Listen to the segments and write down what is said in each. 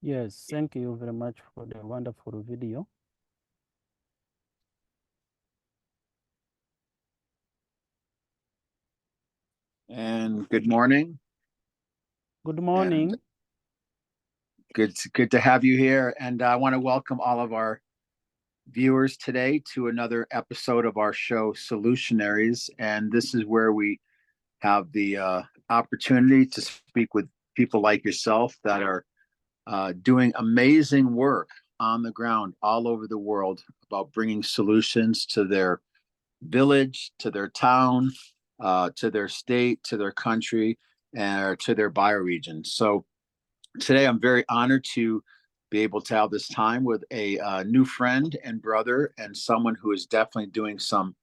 Yes, thank you very much for the wonderful video. And good morning. Good morning. And good to have you here. And I want to welcome all of our viewers today to another episode of our show, Solutionaries. And this is where we have the opportunity to speak with people like yourself that are doing amazing work on the ground all over the world about bringing solutions to their village, to their town, to their state, to their country, and to their bioregion. So today I'm very honored to be able to have this time with a new friend and brother and someone who is definitely doing some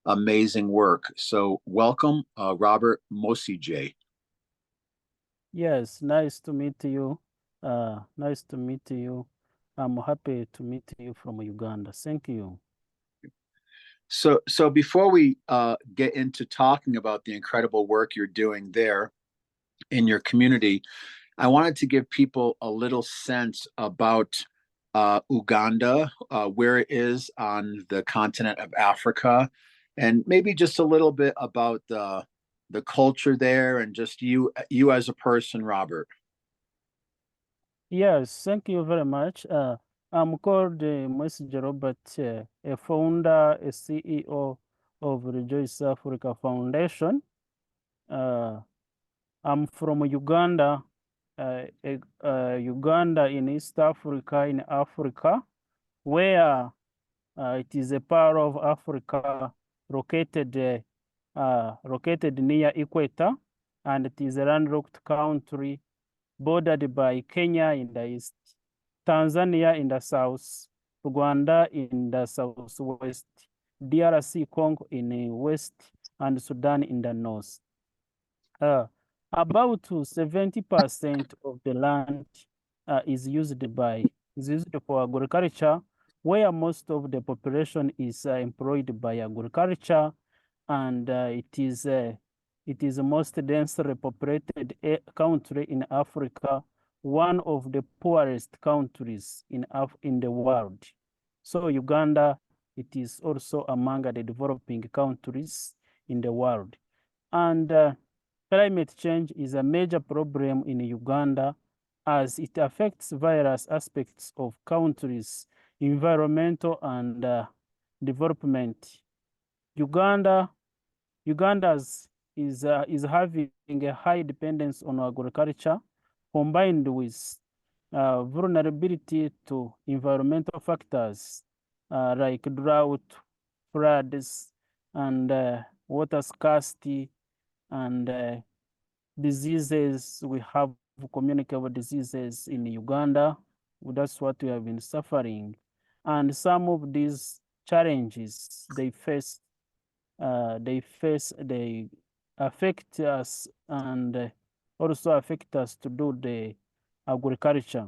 amazing work. So welcome, Robert Mwesigye. Yes, nice to meet you. Nice to meet you. I'm happy to meet you from Uganda. Thank you. So before we get into talking about the incredible work you're doing there in your community, I wanted to give people a little sense about Uganda, where it is on the continent of Africa, and maybe just a little bit about the culture there and just you as a person, Robert. Yes, thank you very much. I'm called Mwesigye Robert, a founder, a CEO of Refoice Africa Foundation. I'm from Uganda, Uganda in East Africa, in Africa, where it is a part of Africa located near equator, and it is a landlocked country bordered by Kenya in the east, Tanzania in the south, Uganda in the southwest, DRC Congo in the west, and Sudan in the north. About 70% of the land is used for agriculture, where most of the population is employed by agriculture, and it is the most densely populated country in Africa, one of the poorest countries in the world. So Uganda, it is also among the developing countries in the world. And climate change is a major problem in Uganda as it affects various aspects of countries' environmental and development. Uganda is having a high dependence on agriculture, combined with vulnerability to environmental factors like drought, floods, and water scarcity, and diseases. We have communicable diseases in Uganda. That's what we have been suffering. And some of these challenges they affect us, and also affect us to do the agriculture.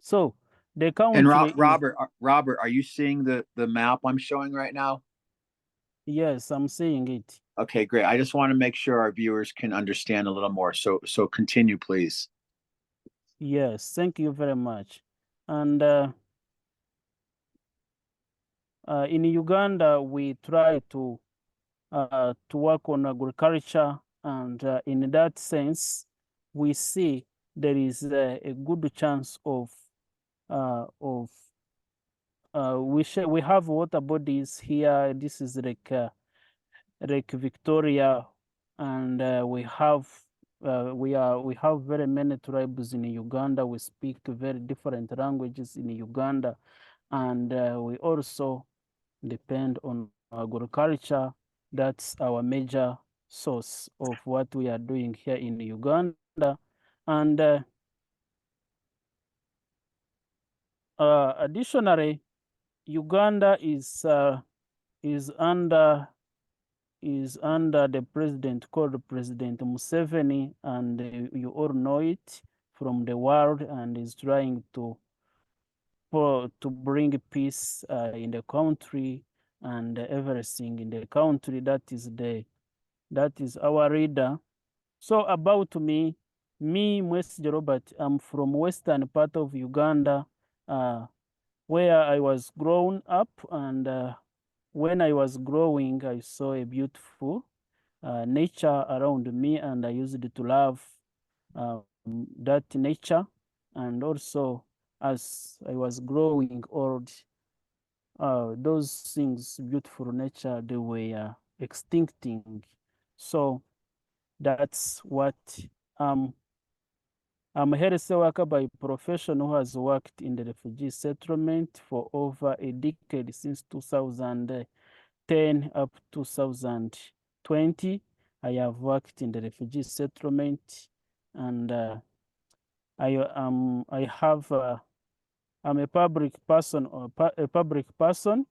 So the country And is, Robert, are you seeing the map I'm showing right now? yes, I'm seeing it. Okay, great. I just want to make sure our viewers can understand a little more. So continue, please. Yes, thank you very much. And in Uganda, we try to work on agriculture, and in that sense, we see there is a good chance of we have water bodies here. This is Lake Victoria, and we have very many tribes in Uganda. We speak very different languages in Uganda, and we also depend on agriculture. That's our major source of what we are doing here in Uganda. And additionally, Uganda is under the president called President Museveni, and you all know it from the world, and is trying to bring peace in the country and everything in the country. That is our leader. So about me, Me, Mwesigye Robert, I'm from western part of Uganda, where I was grown up, and when I was growing, I saw a beautiful nature around me, and I used to love that nature. And also, as I was growing old, those things, beautiful nature, they were extincting. So that's what I'm a health worker by profession who has worked in the refugee settlement for over a decade, since 2010 up to 2020. I have worked in the refugee settlement, and I'm a public person, or a public person,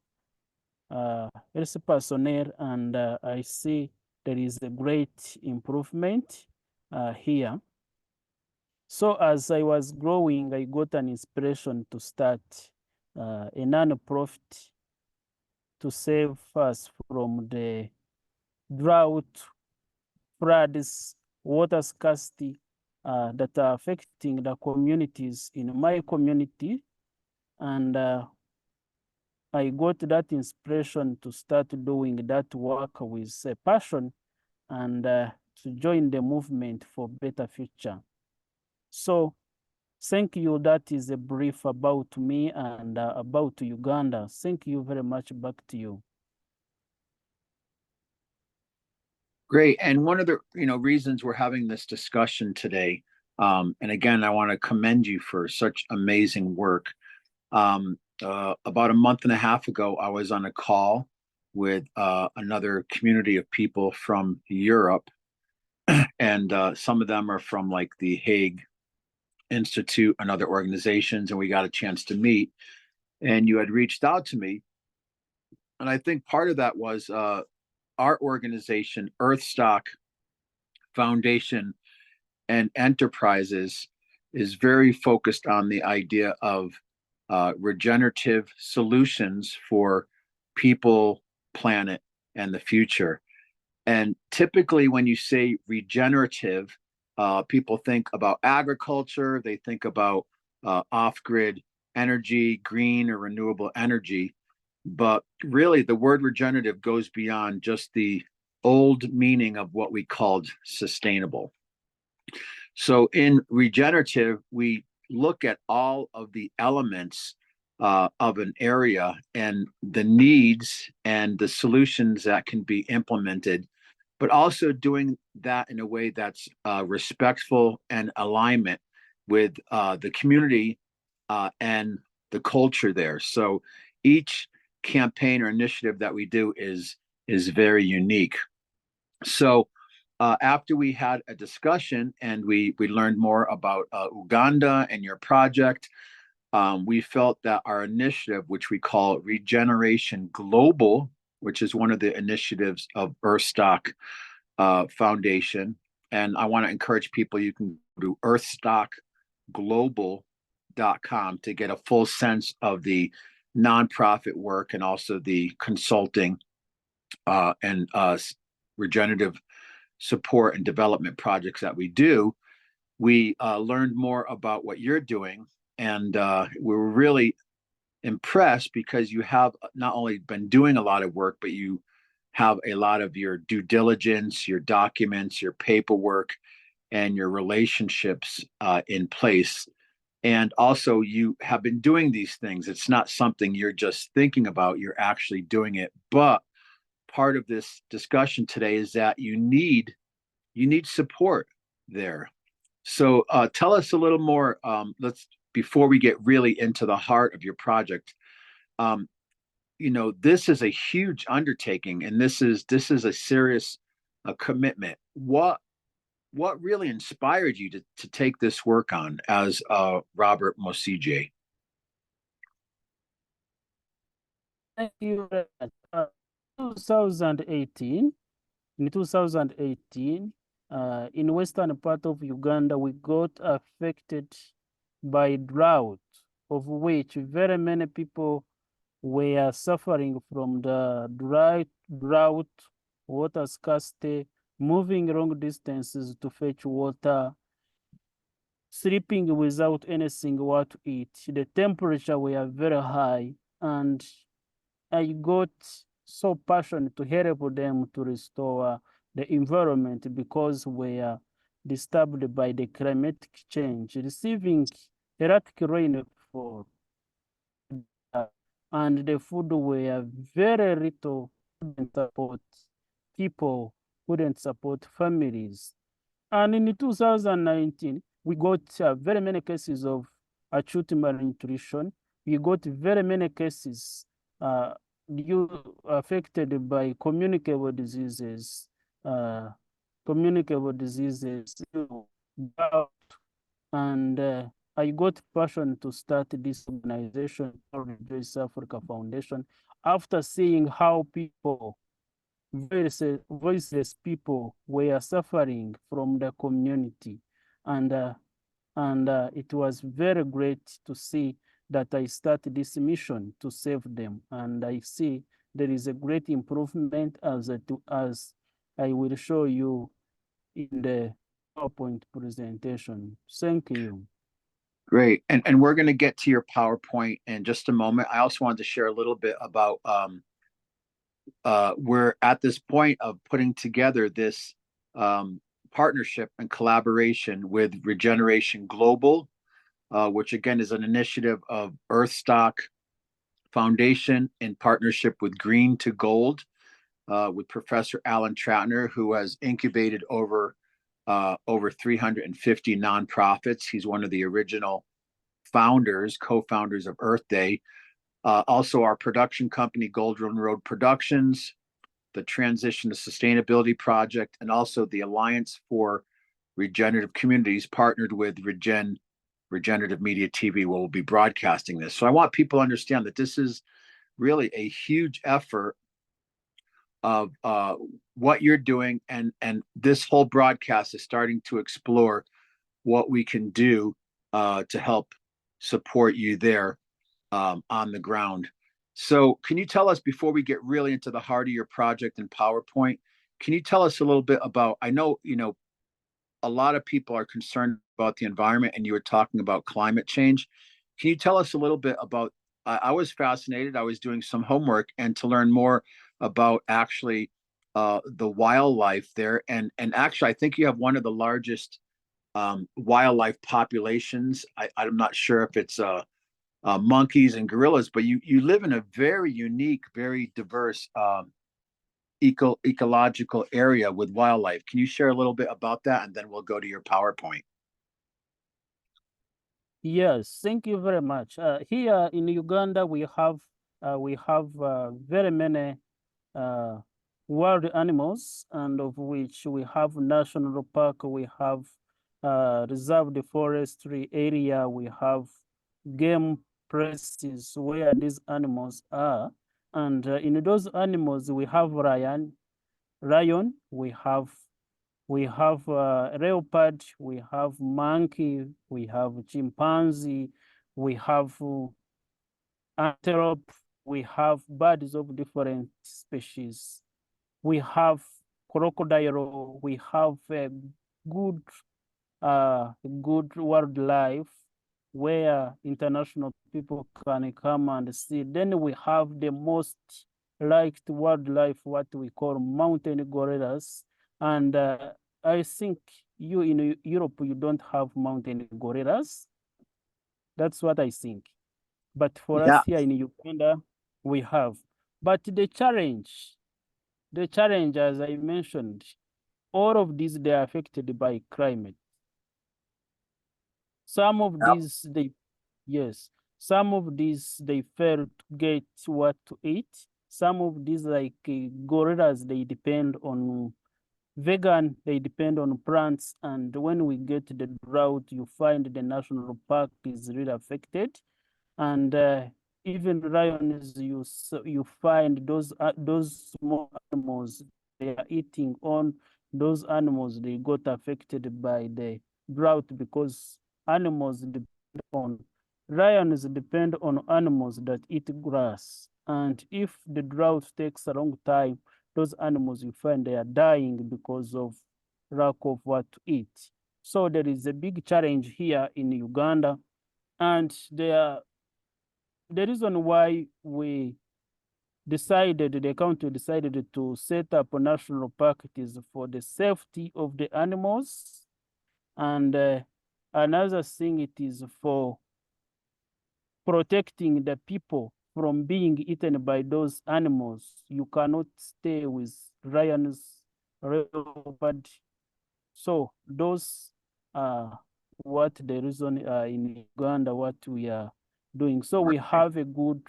health personnel, and I see there is a great improvement here. So as I was growing, I got an inspiration to start a non-profit to save us from the drought, floods, water scarcity that are affecting the communities in my community. And I got that inspiration to start doing that work with a passion, and to join the movement for better future. So thank you. That is a brief about me and about Uganda. Thank you very much. Back to you. Great. And one of the reasons we're having this discussion today, and again, I want to commend you for such amazing work. About a month and a half ago, I was on a call with another community of people from Europe, and some of them are from like the Hague Institute and other organizations, and we got a chance to meet. And you had reached out to me, and I think part of that was our organization, Earthstock Foundation and Enterprises, is very focused on the idea of regenerative solutions for people, planet, and the future. And typically, when you say regenerative, people think about agriculture, they think about off grid energy, green or renewable energy. But really, the word regenerative goes beyond just the old meaning of what we called sustainable. So, in regenerative, we look at all of the elements of an area and the needs and the solutions that can be implemented, but also doing that in a way that's respectful and alignment with the community and the culture there. So each campaign or initiative that we do is very unique. So after we had a discussion and we learned more about Uganda and your project, we felt that our initiative, which we call Regeneration Global, which is one of the initiatives of Earthstock Foundation, and I want to encourage people, you can go to earthstockglobal.com to get a full sense of the nonprofit work and also the consulting and regenerative support and development projects that we do. We learned more about what you're doing, and we were really impressed because you have not only been doing a lot of work, but you have a lot of your due diligence, your documents, your paperwork, and your relationships in place. And also, you have been doing these things. It's not something you're just thinking about, you're actually doing it. But part of this discussion today is that you need support there. So tell us a little more. Before we get really into the heart of your project. This is a huge undertaking, and this is a serious commitment. What really inspired you to take this work on as Robert Mwesigye? Thank you very much. 2018, in 2018, in western part of Uganda, we got affected by drought, of which very many people were suffering from the drought, water scarcity, moving long distances to fetch water, sleeping without anything what to eat. The temperature were very high, and I got so passionate to help them to restore the environment because we are disturbed by the climatic change, receiving erratic rainfall, and the food were very little, couldn't support people, couldn't support families. And in 2019, we got very many cases of acute malnutrition. We got very many cases affected by communicable diseases, uh, gout, and I got passion to start this organization called Refoice Africa Foundation after seeing how people, voiceless people, were suffering from the community, and it was very great to see that I started this mission to save them, and I see there is a great improvement as I will show you in the PowerPoint presentation. Thank you. Great. And we're going to get to your PowerPoint in just a moment. I also wanted to share a little bit about we're at this point of putting together this partnership and collaboration with Regeneration Global, which again is an initiative of Earthstock Foundation in partnership with Green to Gold, with Professor Alan Troutner, who has incubated over 350 nonprofits. He's one of the original co-founders of Earth Day. Also, our production company, Golden Road Productions, the Transition to Sustainability Project, and also the Alliance for Regenerative Communities partnered with Regenerative Media TV, where we'll be broadcasting this. So I want people to understand that this is really a huge effort of what you're doing, and this whole broadcast is starting to explore what we can do to help support you there on the ground. So can you tell us, before we get really into the heart of your project and PowerPoint, can you tell us a little bit about, I know, a lot of people are concerned about the environment, and you were talking about climate change. Can you tell us a little bit about, I was fascinated, I was doing some homework and to learn more about actually the wildlife there. And actually, I think you have one of the largest wildlife populations. I'm not sure if it's monkeys and gorillas, but you live in a very unique, very diverse ecological area with wildlife. Can you share a little bit about that, and then we'll go to your PowerPoint? Yes, thank you very much. Here in Uganda, we have very many wild animals, and of which we have national park, we have reserved forestry area, we have game places where these animals are. And in those animals, we have lion, we have leopard, we have monkey, we have chimpanzee, we have antelope, we have birds of different species, we have crocodile, we have good wildlife where international people can come and see. Then we have the most liked wildlife, what we call mountain gorillas. And I think you in Europe, you don't have mountain gorillas. That's what I think. But for us here in Uganda, we have. But the challenge, as I mentioned, all of these, they are affected by climate. Some of these, some of these, they fail to get what to eat. Some of these, like gorillas, they depend on vegan, they depend on plants. And when we get the drought, you find the national park is really affected. And even lions, you find those small animals, they are eating on those animals, they got affected by the drought, because lions depend on animals that eat grass. And if the drought takes a long time, those animals, you find they are dying because of lack of what to eat. So there is a big challenge here in Uganda. And the reason why the county decided to set up a national park, it is for the safety of the animals. And another thing, it is for protecting the people from being eaten by those animals. You cannot stay with lions, leopard. So those are what the reason in Uganda, what we are doing. So we have a good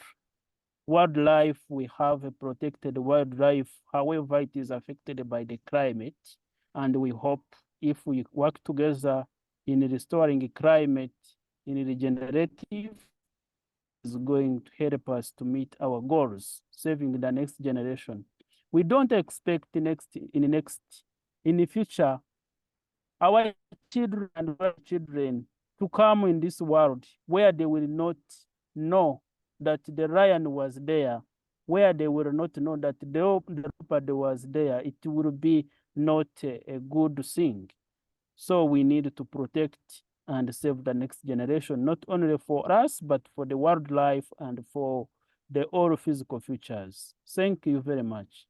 wildlife, we have a protected wildlife. However, it is affected by the climate. And we hope if we work together in restoring climate, in regenerative, is going to help us to meet our goals, saving the next generation. We don't expect in the future, our children and grandchildren to come in this world where they will not know that the lion was there, where they will not know that the leopard was there. It will be not a good thing. So we need to protect and save the next generation, not only for us, but for the wildlife and for the all physical futures. Thank you very much.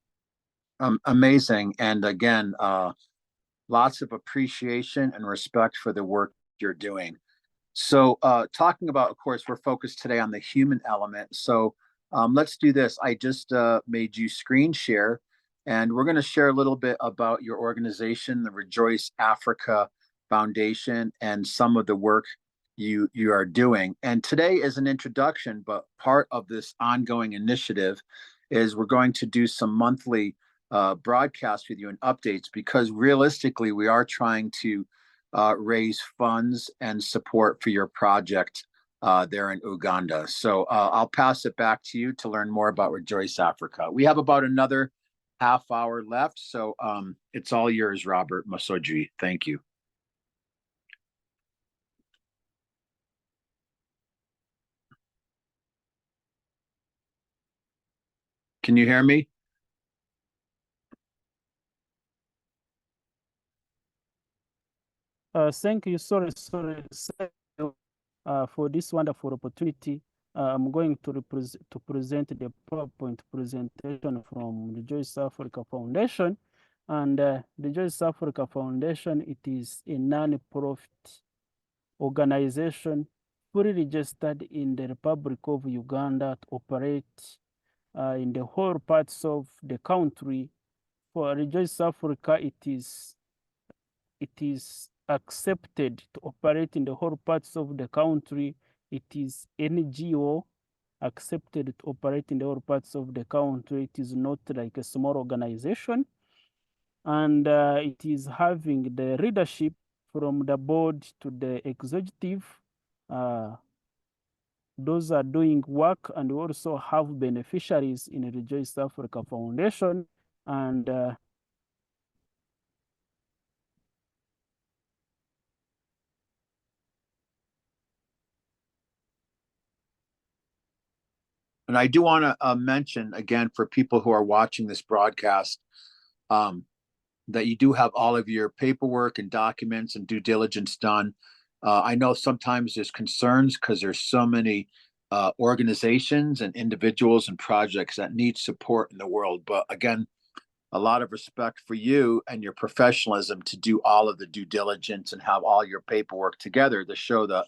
Amazing. And again, lots of appreciation and respect for the work you're doing. So talking about, of course, we're focused today on the human element. So let's do this. I just made you screen share, and we're going to share a little bit about your organization, the Rejoice Africa Foundation, and some of the work you are doing. And today is an introduction, but part of this ongoing initiative is we're going to do some monthly broadcasts with you and updates, because realistically, we are trying to raise funds and support for your project there in Uganda. So I'll pass it back to you to learn more about Rejoice Africa. We have about another half hour left, so it's all yours, Robert Mwesigye. Thank you. Can you hear me? Thank you. Sorry for this wonderful opportunity. I'm going to present the PowerPoint presentation from the Rejoice Africa Foundation. And the Rejoice Africa Foundation, it is a non-profit organization fully registered in the Republic of Uganda to operate in the whole parts of the country. For Rejoice Africa, it is accepted to operate in the whole parts of the country. It is NGO accepted to operate in the whole parts of the country. It is not like a small organization. And it is having the leadership from the board to the executive. Those are doing work, and we also have beneficiaries in the Rejoice Africa Foundation. And I do want to mention again for people who are watching this broadcast that you do have all of your paperwork and documents and due diligence done. I know sometimes there's concerns because there's so many organizations and individuals and projects that need support in the world. But again, a lot of respect for you and your professionalism to do all of the due diligence and have all your paperwork together to show that,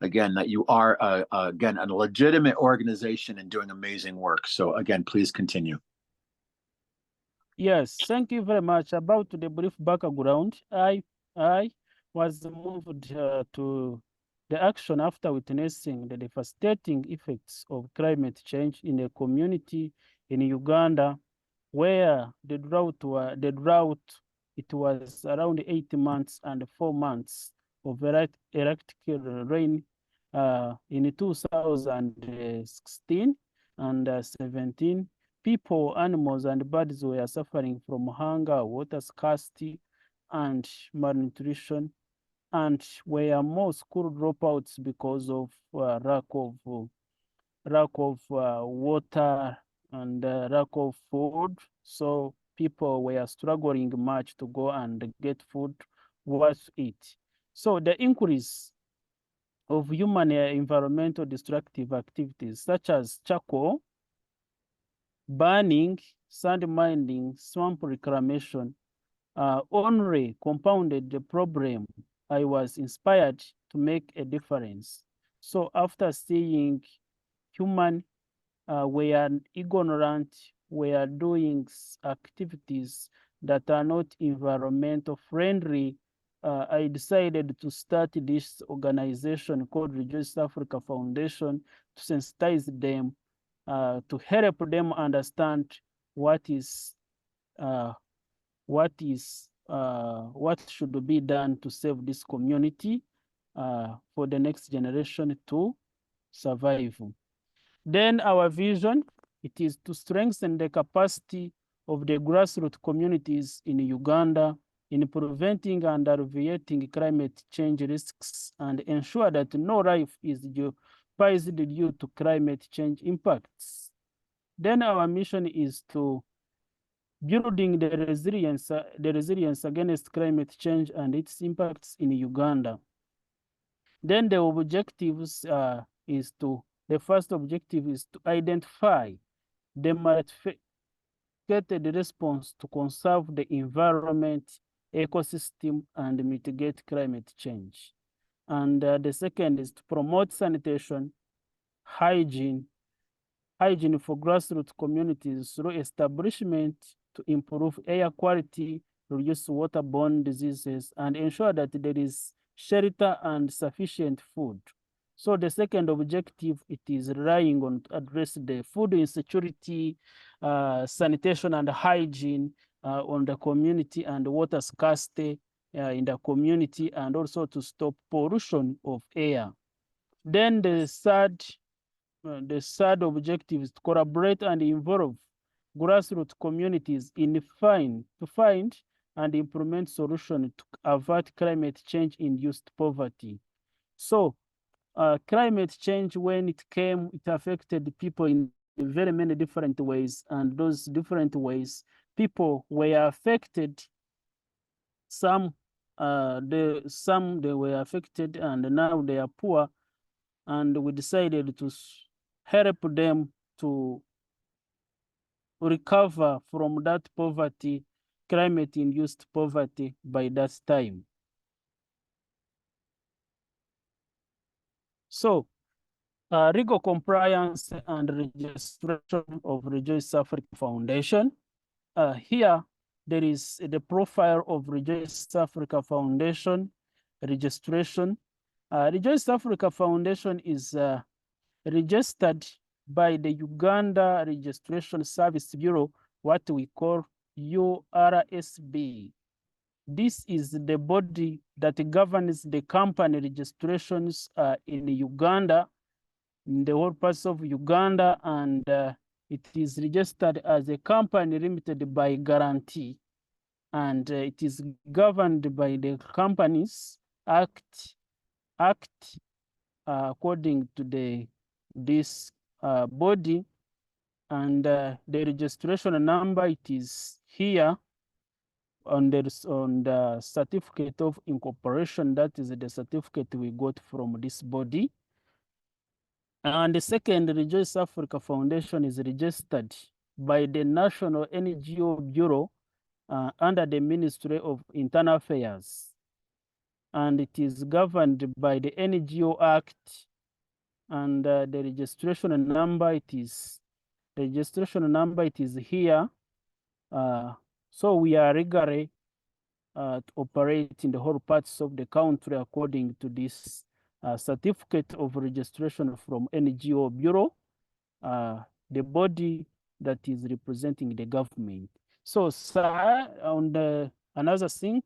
again, that you are, again, a legitimate organization and doing amazing work. So again, please continue. yes, thank you very much. About the brief background, I was moved to the action after witnessing the devastating effects of climate change in a community in Uganda, where the drought it was around 8 months and 4 months of erratic rain in 2016 and 17. People, animals, and birds were suffering from hunger, water scarcity, and malnutrition, and were more school dropouts because of lack of water and lack of food. So people were struggling much to go and get food worth it. So the increase of human environmental destructive activities such as charcoal burning, sand mining, swamp reclamation only compounded the problem. I was inspired to make a difference. So after seeing human were ignorant, were doing activities that are not environmental friendly, I decided to start this organization called Rejoice Africa Foundation to sensitize them, to help them understand what is uh, what should be done to save this community for the next generation to survive. Then our vision, it is to strengthen the capacity of the grassroots communities in Uganda in preventing and alleviating climate change risks and ensure that no life is jeopardized due to climate change impacts. Then our mission is to building the resilience against climate change and its impacts in Uganda. Then the objectives the first objective is to identify the multifaceted response to conserve the environment, ecosystem, and mitigate climate change. And the second is to promote sanitation, hygiene for grassroots communities through establishment to improve air quality, reduce waterborne diseases, and ensure that there is shelter and sufficient food. So the second objective, it is relying on to address the food insecurity, sanitation and hygiene on the community and water scarcity in the community, and also to stop pollution of air. Then the third objective is to collaborate and involve grassroots communities to find and implement solutions to avert climate change-induced poverty. So climate change, when it came, it affected people in very many different ways, and those different ways, people were affected. Some they were affected, and now they are poor, and we decided to help them to recover from that poverty, climate-induced poverty by that time. So legal compliance and registration of Rejoice Africa Foundation. Here, there is the profile of Rejoice Africa Foundation registration. Rejoice Africa Foundation is registered by the Uganda Registration Service Bureau, what we call URSB. This is the body that governs the company registrations in Uganda, in the whole parts of Uganda, and it is registered as a company limited by guarantee, and it is governed by the Companies Act according to this body, and the registration number, it is here on the certificate of incorporation. That is the certificate we got from this body. And the second, Rejoice Africa Foundation is registered by the National NGO Bureau under the Ministry of Internal Affairs. And it is governed by the NGO Act, and the registration number, it is here. So we are legally to operate in the whole parts of the country according to this certificate of registration from NGO Bureau, the body that is representing the government. So, sir, on another thing,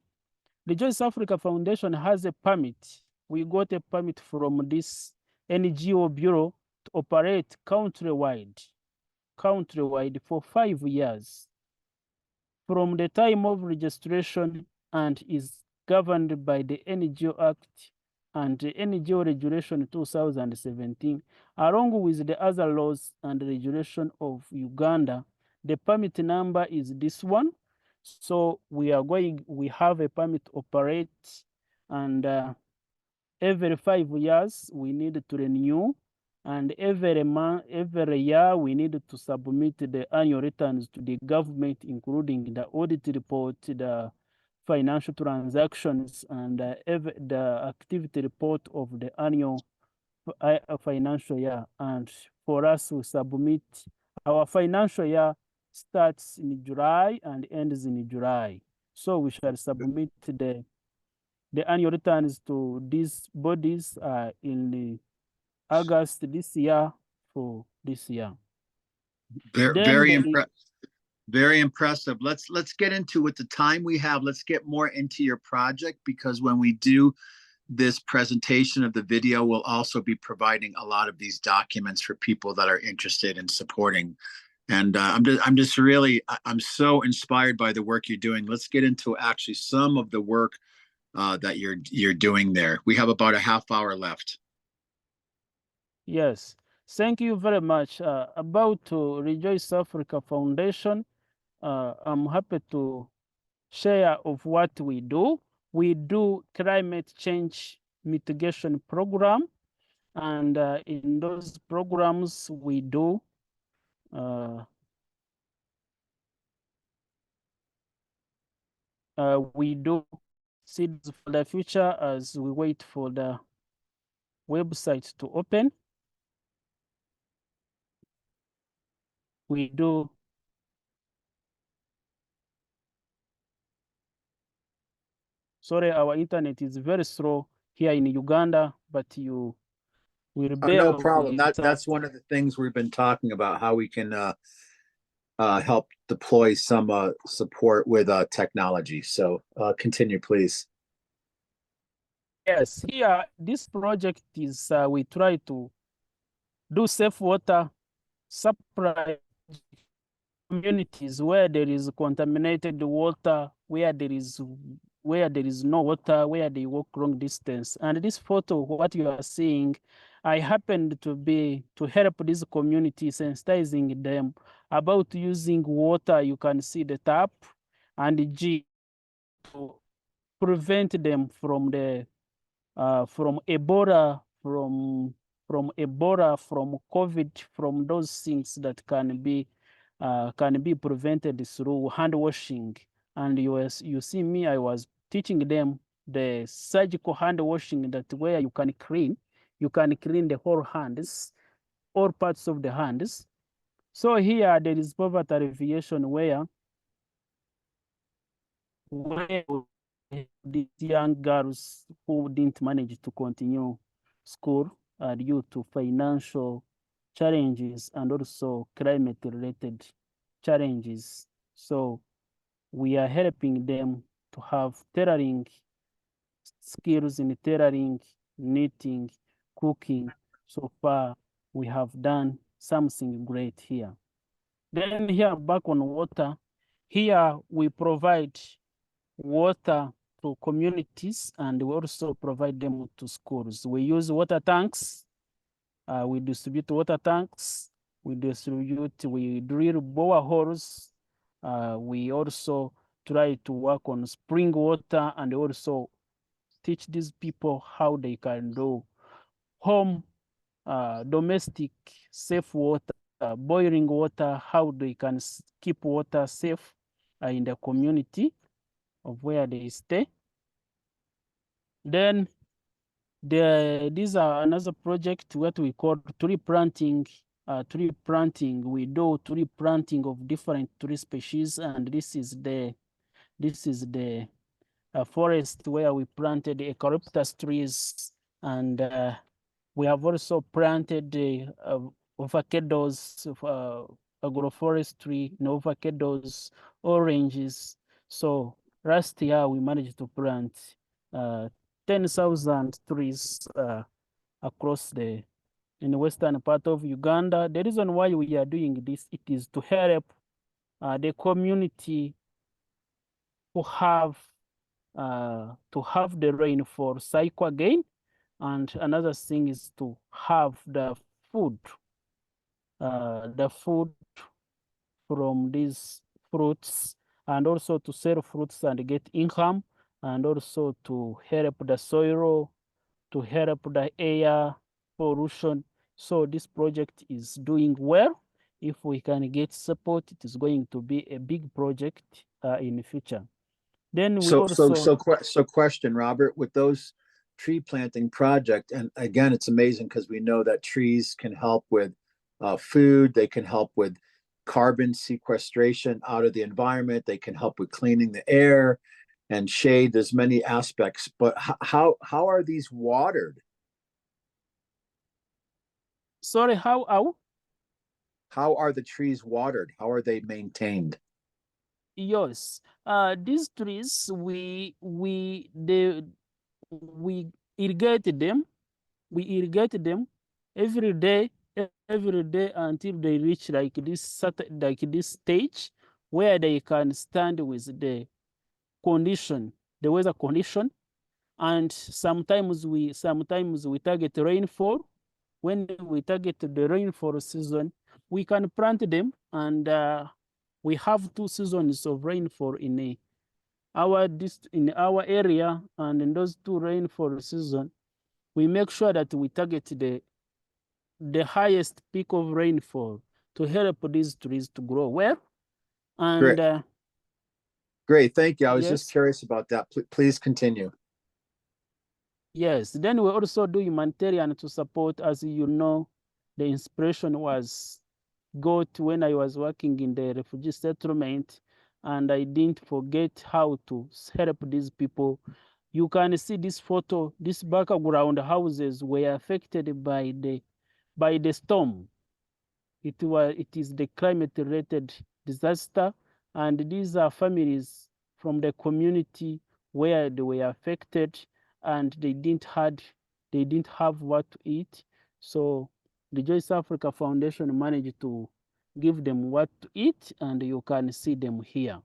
the Rejoice Africa Foundation has a permit. We got a permit from this NGO Bureau to operate countrywide for 5 years from the time of registration, and is governed by the NGO Act and the NGO Regulation 2017, along with the other laws and regulation of Uganda. The permit number is this one. So we have a permit to operate and every 5 years we need to renew, and every year we need to submit the annual returns to the government, including the audit report, the financial transactions, and the activity report of the annual financial year. And for us, we submit our financial year starts in July and ends in July. So we shall submit the annual returns to these bodies in August this year for this year. Very impressive. Let's get into, with the time we have, let's get more into your project, because when we do this presentation of the video, we'll also be providing a lot of these documents for people that are interested in supporting. And I'm so inspired by the work you're doing. Let's get into actually some of the work that you're doing there. We have about a half hour left. Yes, thank you very much. About Refoice Africa Foundation, I'm happy to share of what we do. We do climate change mitigation program, and in those programs we do seeds for the future as we wait for the website to open. We do sorry, our internet is very slow here in Uganda, but you will bear no problem. with That's one of the things we've been talking about, how we can help deploy some support with technology. So continue, please. Yes, here this project is we try to do safe water supply communities where there is contaminated water, where there is no water, where they walk long distance. And this photo, what you are seeing, I happened to help this community, sensitizing them about using water. You can see the tap and the G to prevent them from Ebola, from COVID, from those things that can be prevented through hand washing. And you see me, I was teaching them the surgical hand washing, that where you can clean the whole hands, all parts of the hands. So here there is poverty alleviation where these young girls who didn't manage to continue school due to financial challenges and also climate-related challenges. So we are helping them to have tailoring skills in tailoring, knitting, cooking. So far, we have done something great here. Then here, back on water, here we provide water to communities, and we also provide them to schools. We use water tanks. We distribute water tanks. We drill boreholes. We also try to work on spring water, and also teach these people how they can do home domestic safe water, boiling water, how they can keep water safe in the community of where they stay. Then these are another project what we call tree planting. We do tree planting of different tree species, and this is the forest where we planted the eucalyptus trees, and we have also planted avocados, agroforestry, avocados, oranges. So last year we managed to plant 10,000 trees across in the western part of Uganda. The reason why we are doing this, it is to help the community to have the rainfall cycle again. And another thing is to have the food from these fruits, and also to sell fruits and get income, and also to help the soil, to help the air pollution. So this project is doing well. If we can get support, it is going to be a big project in the future. Then we also So question, Robert, with those tree planting project, and again, it's amazing because we know that trees can help with food, they can help with carbon sequestration out of the environment, they can help with cleaning the air and shade. There's many aspects, but how are these watered? sorry, How are the trees watered? How are they maintained? yes, these trees we irrigate them. We irrigate them every day, every day until they reach like this stage where they can stand with the condition, the weather condition. And sometimes we target rainfall. When we target the rainfall season, we can plant them, and we have 2 seasons of rainfall in in our area, and in those 2 rainfall seasons, we make sure that we target the highest peak of rainfall to help these trees to grow well. And Great, great, thank you. I was just yes, curious about that. Please continue. yes. Then we also do humanitarian to support. As you know, the inspiration was got when I was working in the refugee settlement, and I didn't forget how to help these people. You can see this photo, this background houses were affected by the storm. It is the climate related disaster, and these are families from the community where they were affected, and they didn't have what to eat. So the Refoice Africa Foundation managed to give them what to eat, and you can see them here.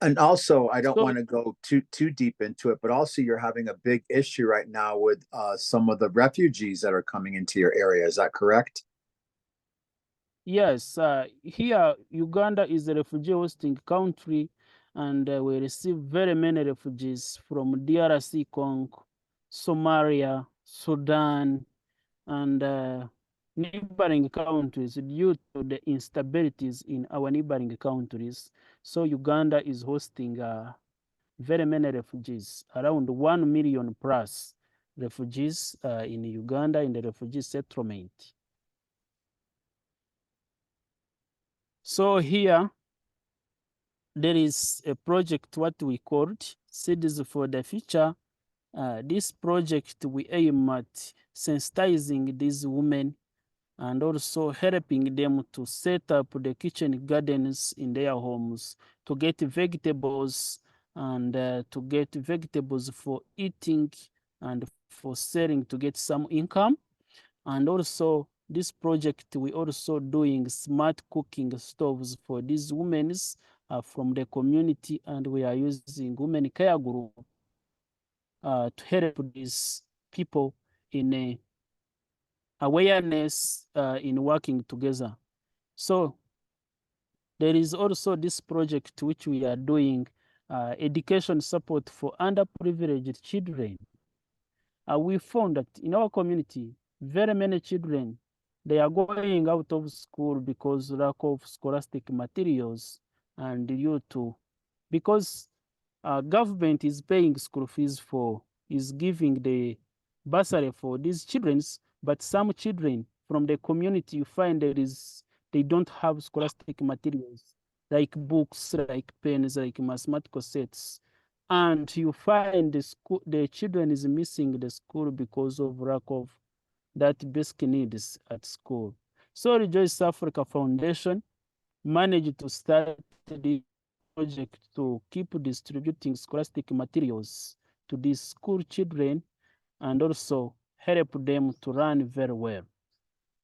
And also, I don't So want to go too deep into it, but also you're having a big issue right now with some of the refugees that are coming into your area. Is that correct? yes, here Uganda is a refugee hosting country, and we receive very many refugees from DRC Congo, Somalia, Sudan, and neighboring countries due to the instabilities in our neighboring countries. So Uganda is hosting very many refugees, around 1 million plus refugees in Uganda in the refugee settlement. So here there is a project what we called Seeds for the Future. This project we aim at sensitizing these women and also helping them to set up the kitchen gardens in their homes to get vegetables and to get vegetables for eating and for selling to get some income. And also this project we also doing smart cooking stoves for these women from the community, and we are using women care group to help these people in a awareness in working together. So there is also this project which we are doing, education support for underprivileged children. We found that in our community, very many children, they are going out of school because lack of scholastic materials and due to because government is paying school fees is giving the bursary for these childrens, but some children from the community you find they don't have scholastic materials like books, like pens, like mathematical sets, and you find the children is missing the school because of lack of that basic needs at school. So Rejoice Africa Foundation managed to start the project to keep distributing scholastic materials to these school children and also help them to learn very well.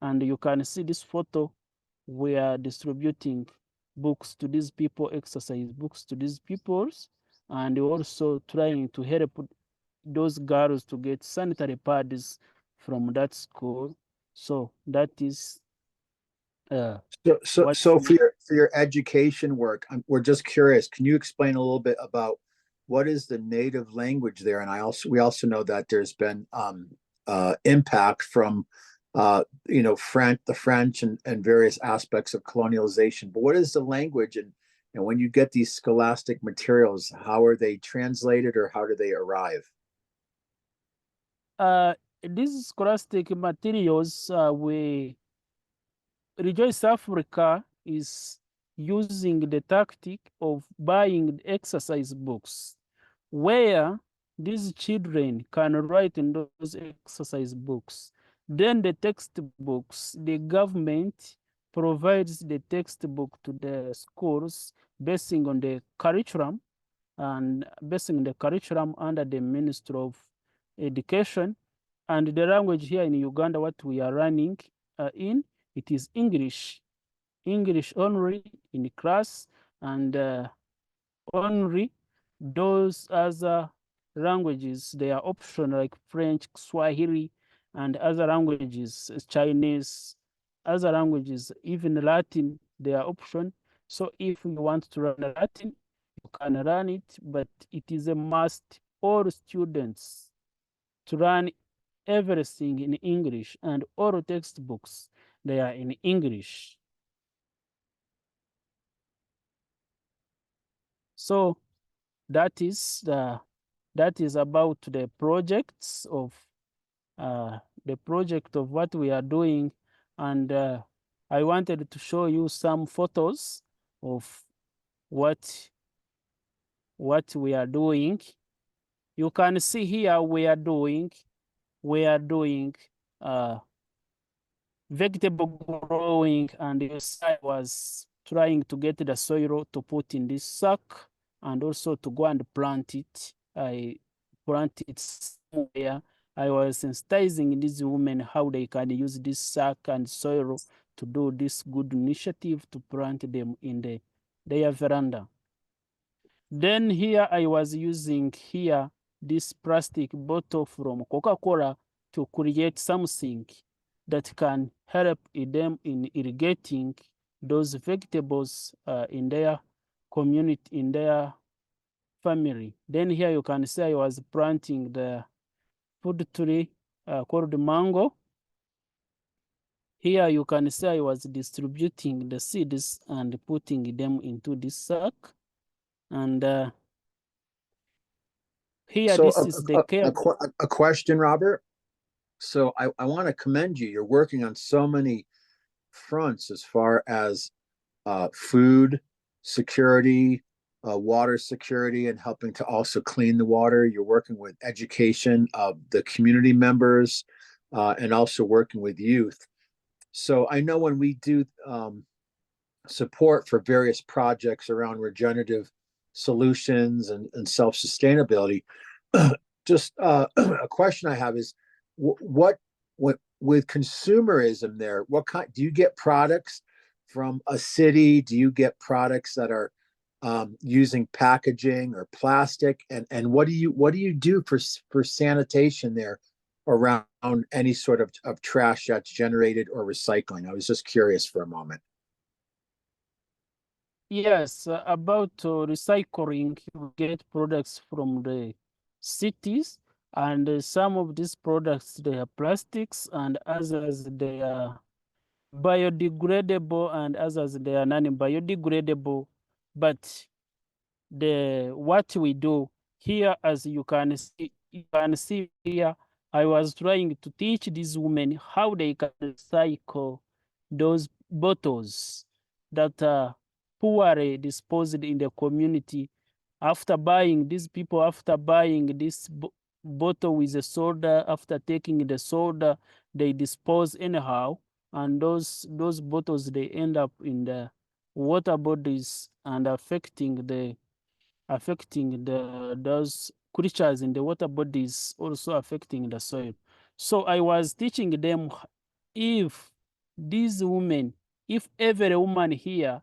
And you can see this photo. We are distributing books to these people, exercise books to these peoples, and also trying to help those girls to get sanitary pads from that school. So that is So what so we for your education work, we're just curious. Can you explain a little bit about what is the native language there? And we also know that there's been impact from the French and various aspects of colonialization. But what is the language, and when you get these scholastic materials, how are they translated or how do they arrive? These scholastic materials, Rejoice Africa is using the tactic of buying exercise books, where these children can write in those exercise books. Then the textbooks, the government provides the textbook to the schools basing on the curriculum under the Ministry of Education. And the language here in Uganda, what we are running it is English only in class, and only those other languages, they are optional, like French, Swahili, and other languages, Chinese, other languages, even Latin, they are option. So if you want to learn Latin, you can learn it, but it is a must all students to learn everything in English, and all textbooks, they are in English. So that is about the projects of what we are doing, and I wanted to show you some photos of what we are doing. You can see here we are doing vegetable growing, and yes, I was trying to get the soil to put in this sack and also to go and plant it. I plant it somewhere. I was sensitizing these women how they can use this sack and soil to do this good initiative to plant them in their veranda. Then here I was using here this plastic bottle from Coca-Cola to create something that can help them in irrigating those vegetables in their community, in their family. Then here you can see I was planting the food tree called mango. Here you can see I was distributing the seeds and putting them into this sack. And here, So this is the care. a question, Robert. So I want to commend you. You're working on so many fronts as far as food security, water security, and helping to also clean the water. You're working with education of the community members and also working with youth. So I know when we do support for various projects around regenerative solutions and self-sustainability, just a question I have is what with consumerism there, what kind do you get products from a city? Do you get products that are using packaging or plastic? And what do you do for sanitation there around any sort of trash that's generated or recycling? I was just curious for a moment. Yes, about recycling, you get products from the cities, and some of these products, they are plastics, and others they are biodegradable, and others they are non-biodegradable. But what we do here, as you can see here, I was trying to teach these women how they can recycle those bottles that are poorly disposed in the community. After buying this bottle with the soda, after taking the soda, they dispose anyhow, and those bottles, they end up in the water bodies and affecting those creatures in the water bodies, also affecting the soil. So I was teaching them, if these women, if every woman here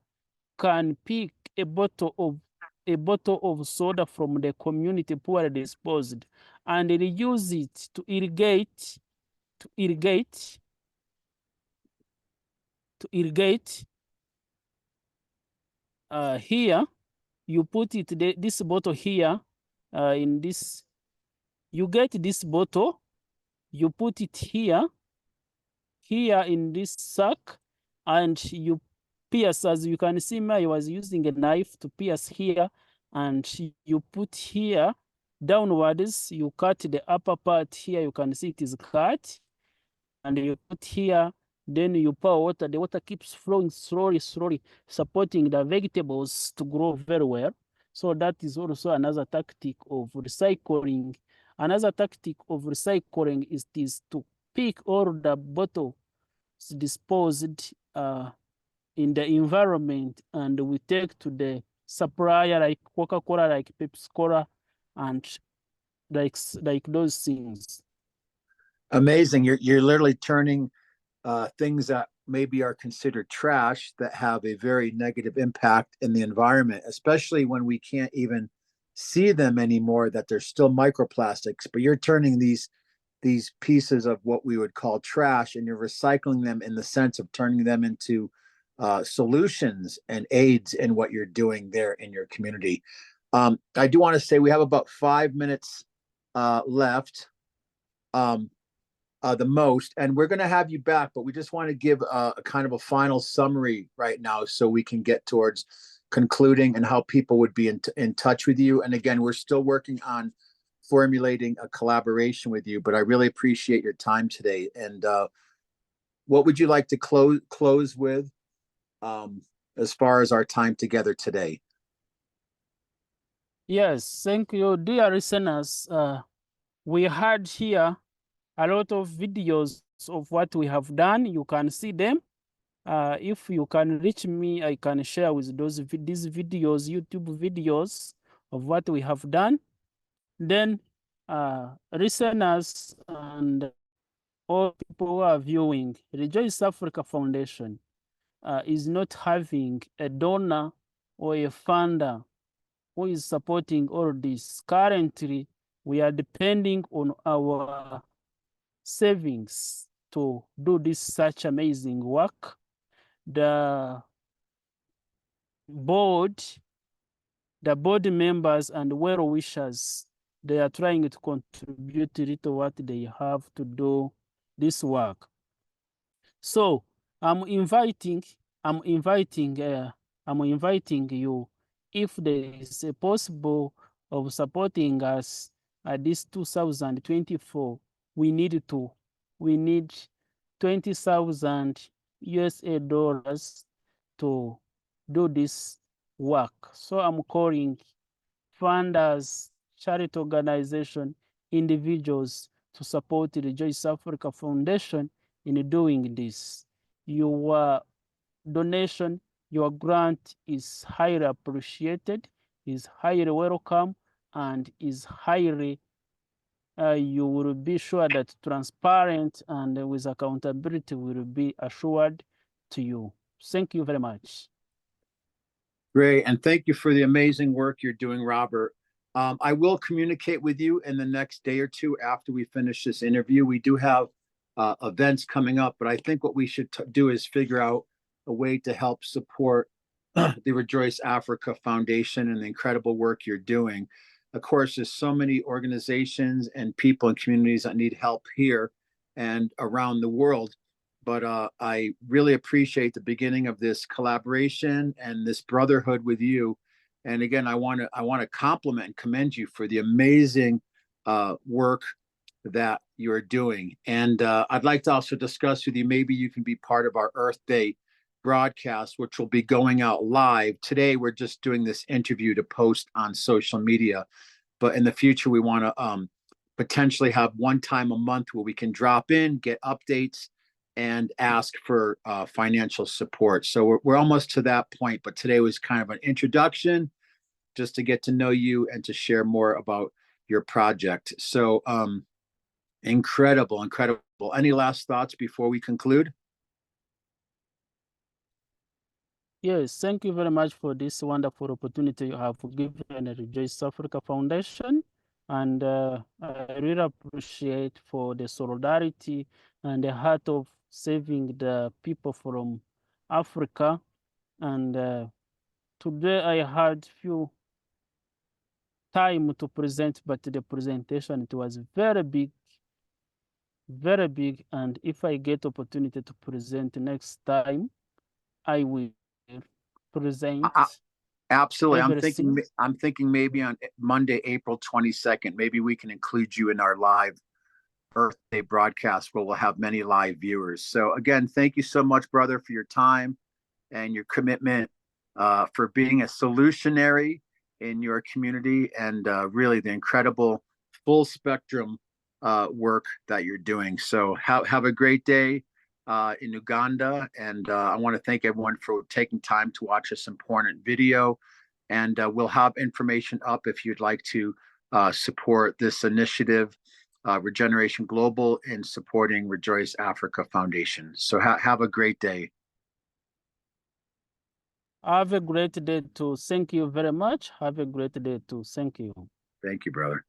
can pick a bottle of soda from the community poorly disposed and reuse it to irrigate here, you put it this bottle here, in this, you get this bottle, you put it here in this sack, and you pierce. As you can see, I was using a knife to pierce here, and you put here downwards, you cut the upper part here, you can see it is cut, and you put here, then you pour water. The water keeps flowing slowly, supporting the vegetables to grow very well. So that is also another tactic of recycling. Another tactic of recycling is to pick all the bottles disposed in the environment, and we take to the supplier like Coca-Cola, like Pepsi-Cola, and like those things. Amazing. You're literally turning things that maybe are considered trash that have a very negative impact in the environment, especially when we can't even see them anymore, that they're still microplastics, but you're turning these pieces of what we would call trash, and you're recycling them in the sense of turning them into solutions and aids in what you're doing there in your community. I do want to say we have about 5 minutes left. The most, and we're going to have you back, but we just want to give a kind of a final summary right now so we can get towards concluding and how people would be in touch with you. And again, we're still working on formulating a collaboration with you, but I really appreciate your time today. And what would you like to close with as far as our time together today? Yes, thank you, dear listeners. We had here a lot of videos of what we have done. You can see them. If you can reach me, I can share with these videos, YouTube videos of what we have done. Then listeners and all people who are viewing, Rejoice Africa Foundation is not having a donor or a funder who is supporting all this. Currently, we are depending on our savings to do this such amazing work. The board members and well wishers, they are trying to contribute little what they have to do this work. So I'm inviting you, if there is a possible of supporting us at this 2024. We need 20,000 USA dollars to do this work. So I'm calling funders, charity organization, individuals to support the Rejoice Africa Foundation in doing this. Your donation, your grant is highly appreciated, is highly welcome, and is highly, you will be sure that transparent and with accountability will be assured to you. Thank you very much. Great. And thank you for the amazing work you're doing, Robert. I will communicate with you in the next day or two after we finish this interview. We do have events coming up, but I think what we should do is figure out a way to help support the Rejoice Africa Foundation and the incredible work you're doing. Of course, there's so many organizations and people and communities that need help here and around the world. But I really appreciate the beginning of this collaboration and this brotherhood with you. And again, I want to compliment and commend you for the amazing work that you're doing. And I'd like to also discuss with you, maybe you can be part of our Earth Day broadcast, which will be going out live. Today, we're just doing this interview to post on social media. But in the future, we want to potentially have one time a month where we can drop in, get updates, and ask for financial support. So we're almost to that point, but today was kind of an introduction just to get to know you and to share more about your project. So incredible. Any last thoughts before we conclude? Yes, thank you very much for this wonderful opportunity you have given the Rejoice Africa Foundation. And I really appreciate for the solidarity and the heart of saving the people from Africa. And today I had few time to present, but the presentation, it was very big, and if I get opportunity to present next time, I will present Absolutely. everything. I'm thinking maybe on Monday, April 22nd, maybe we can include you in our live Earth Day broadcast where we'll have many live viewers. So again, thank you so much, brother, for your time and your commitment, for being a solutionary in your community, and really the incredible full spectrum work that you're doing. So have a great day in Uganda. And I want to thank everyone for taking time to watch this important video. And we'll have information up if you'd like to support this initiative, Regeneration Global, in supporting Rejoice Africa Foundation. So have a great day. Have a great day too. Thank you very much. Have a great day too. Thank you. Thank you, brother.